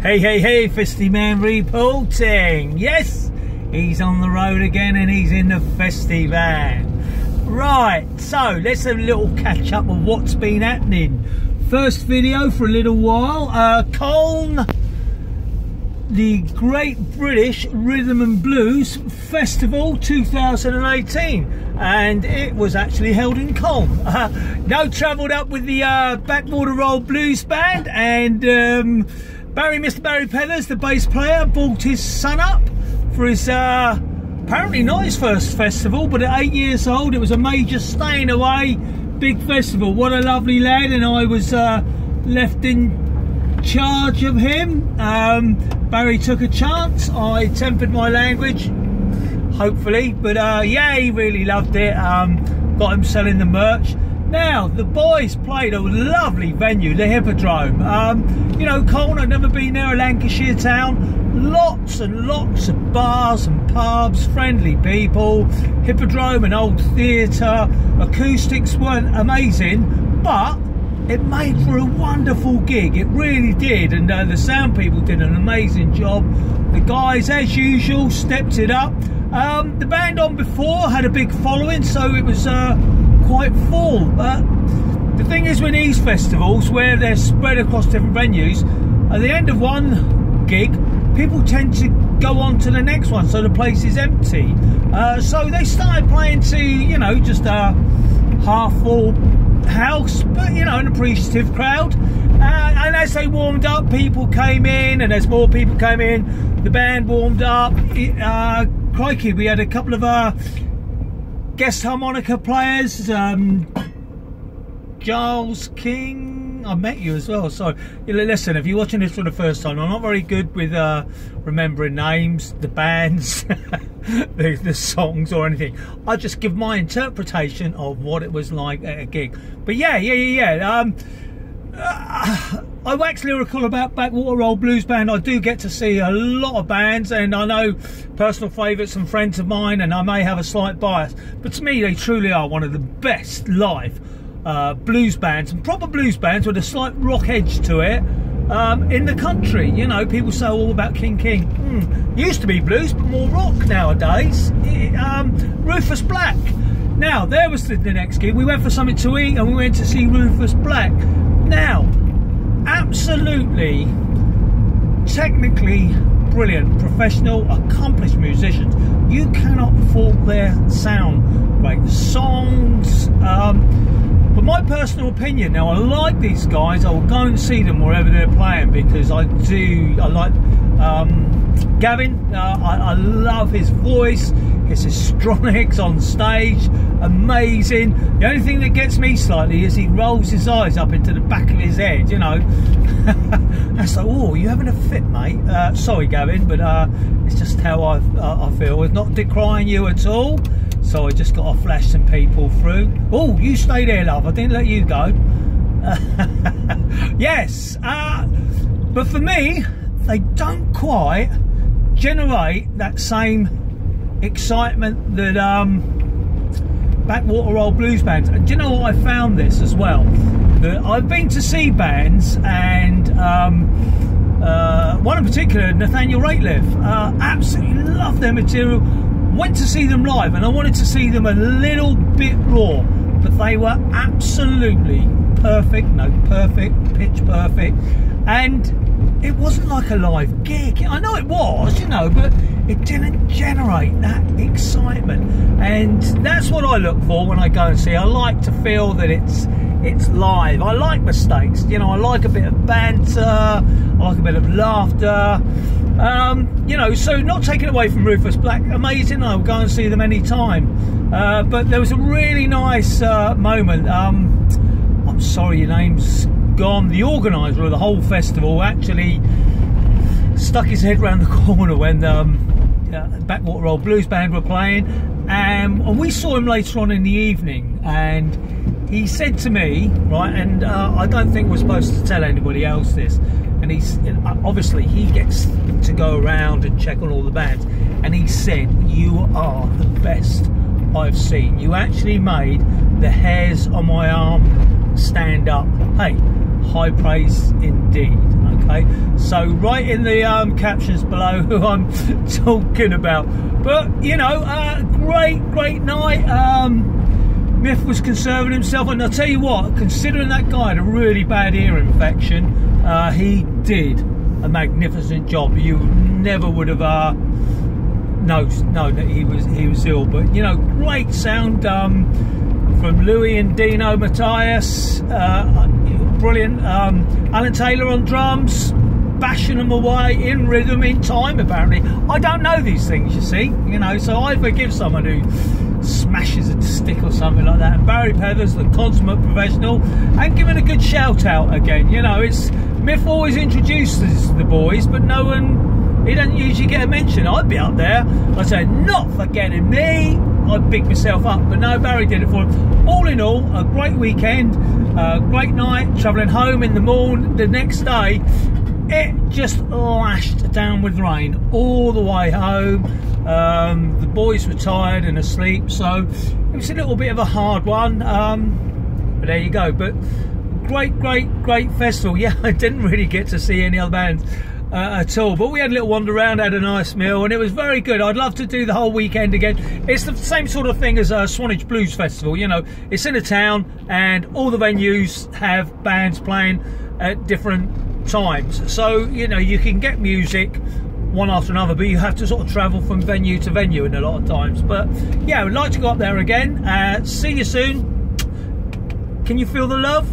Hey, hey, hey, Festie man reporting. Yes, he's on the road again and he's in the Festie van. Right, so let's have a little catch up of what's been happening. First video for a little while, Colne, the Great British Rhythm and Blues Festival 2018, and it was actually held in Colne. Now travelled up with the Backwater Roll Blues Band, and Mr. Barry Peathers, the bass player, brought his son up for his apparently not his first festival, but at 8 years old it was a major staying away big festival. What a lovely lad, and I was left in charge of him. Barry took a chance. I tempered my language, hopefully, but yeah, he really loved it. Got him selling the merch. Now the boys played a lovely venue, the Hippodrome. You know, Colne, I've never been there, a Lancashire town, lots and lots of bars and pubs, friendly people, Hippodrome, an old theatre. Acoustics weren't amazing, but it made for a wonderful gig. It really did, and the sound people did an amazing job. The guys, as usual, stepped it up. The band on before had a big following, so it was quite full. But the thing is, with these festivals where they're spread across different venues, at the end of one gig people tend to go on to the next one, so the place is empty. So they started playing to, you know, just a half full house, but you know, an appreciative crowd. And as they warmed up, people came in, and as more people came in, the band warmed up. Crikey, we had a couple of guest harmonica players. Giles King, I met you as well. So listen, if you're watching this for the first time, I'm not very good with remembering names, the bands, the songs or anything. I just give my interpretation of what it was like at a gig. But yeah. I wax lyrical about Backwater Roll Blues Band. I do get to see a lot of bands, and I know personal favourites and friends of mine, and I may have a slight bias, but to me they truly are one of the best live blues bands, and proper blues bands with a slight rock edge to it, in the country. You know, people say all about King. Used to be blues, but more rock nowadays. Rufus Black. Now, there was the next gig. We went for something to eat, and we went to see Rufus Black. Now, absolutely, technically brilliant, professional, accomplished musicians. You cannot fault their sound. Great songs. But my personal opinion, now, I like these guys. I will go and see them wherever they're playing, because I like Gavin. I love his voice, his histrionics on stage, amazing. The only thing that gets me slightly is he rolls his eyes up into the back of his head, you know. That's like, oh, you having a fit, mate? Sorry, Gavin, but it's just how I feel. It's not decrying you at all, so I just got to flash some people through. Oh, you stay there, love, I didn't let you go. Yes, but for me, they don't quite generate that same excitement that Backwater Roll Blues Bands. Do you know what? I found this as well, that I've been to see bands, and one in particular, Nathaniel Rateliff, absolutely loved their material, went to see them live, and I wanted to see them a little bit raw, but they were absolutely perfect, pitch perfect, and it wasn't like a live gig. I know it was, you know, but it didn't generate that excitement, and that's what I look for when I go and see. I like to feel that it's live. I like mistakes, you know. I like a bit of banter, I like a bit of laughter, you know. So not taking away from Rufus Black, amazing, I will go and see them anytime, but there was a really nice moment. I'm sorry, your name's gone. The organiser of the whole festival actually stuck his head round the corner when Backwater Roll Blues Band were playing, and we saw him later on in the evening, and he said to me, right, and I don't think we're supposed to tell anybody else this, and obviously he gets to go around and check on all the bands, and he said, "You are the best I've seen. You actually made the hairs on my arm stand up." Hey, high praise indeed. okay? So write in the captions below who I'm talking about. But, you know, great night. Myth was conserving himself, and I'll tell you what, considering that guy had a really bad ear infection, he did a magnificent job. You never would have known that he was ill. But, you know, great sound from Louis and Dino Matthias, brilliant. Alan Taylor on drums, bashing them away in rhythm, in time apparently. I don't know these things, you see, you know, so I forgive someone who smashes a stick or something like that. And Barry Peathers, the consummate professional, and giving a good shout out again. You know, it's Myth always introduces the boys, but no one, he doesn't usually get a mention. I'd be up there, I'd say, not forgetting me. I'd pick myself up, but no, Barry did it for him. All in all, a great weekend, great night, travelling home in the morning. The next day, it just lashed down with rain all the way home. The boys were tired and asleep, so it was a little bit of a hard one, but there you go. But great festival. Yeah, I didn't really get to see any other bands at all, but we had a little wander around, had a nice meal, and it was very good. I'd love to do the whole weekend again. It's the same sort of thing as a Swanage Blues Festival, you know, it's in a town and all the venues have bands playing at different times, so you know, you can get music one after another, but you have to sort of travel from venue to venue in a lot of times. But yeah, I would like to go up there again. See you soon. Can you feel the love?